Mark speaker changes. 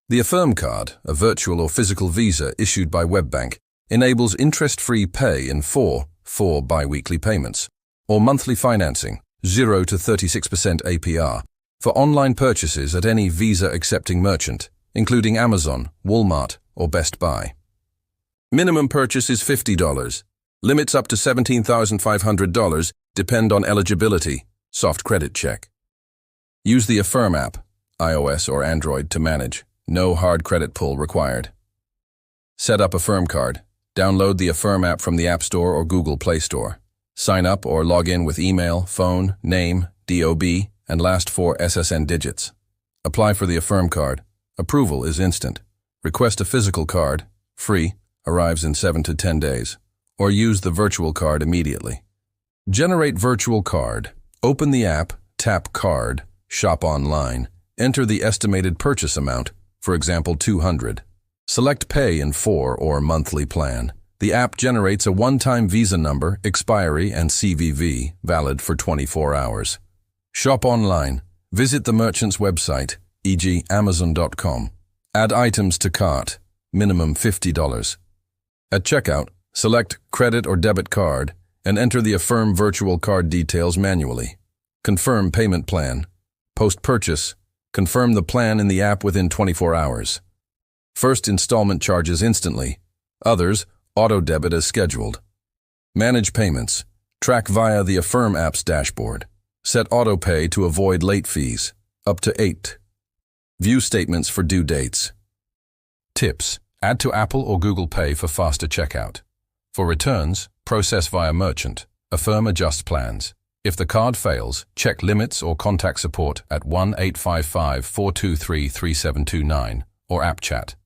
Speaker 1: The Affirm Card, a virtual or physical visa issued by WebBank, enables interest-free pay in four bi-weekly payments, or monthly financing, 0 to 36% APR, for online purchases at any visa-accepting merchant, including Amazon, Walmart, or Best Buy. Minimum purchase is $50. Limits up to $17,500 depend on eligibility, soft credit check. Use the Affirm app, iOS or Android, to manage. No hard credit pull required. Set up Affirm Card. Download the Affirm app from the App Store or Google Play Store. Sign up or log in with email, phone, name, DOB, and last 4 SSN digits. Apply for the Affirm Card. Approval is instant. Request a physical card, free, arrives in 7 to 10 days. Or use the virtual card immediately. Generate virtual card. Open the app, tap Card, Shop Online, enter the estimated purchase amount, for example $200. Select Pay in 4 or monthly plan. The app generates a one-time Visa number, expiry, and CVV, valid for 24 hours. Shop online. Visit the merchant's website, e.g. Amazon.com. Add items to cart, minimum $50. At checkout, select Credit or Debit Card and enter the Affirm virtual card details manually. Confirm payment plan. Post-purchase, confirm the plan in the app within 24 hours. First installment charges instantly. Others, auto-debit as scheduled. Manage payments. Track via the Affirm app's dashboard. Set auto-pay to avoid late fees, up to 8. View statements for due dates. Tips. Add to Apple or Google Pay for faster checkout. For returns, process via merchant. Affirm adjusts plans. If the card fails, check limits or contact support at 1-855-423-3729 or app chat.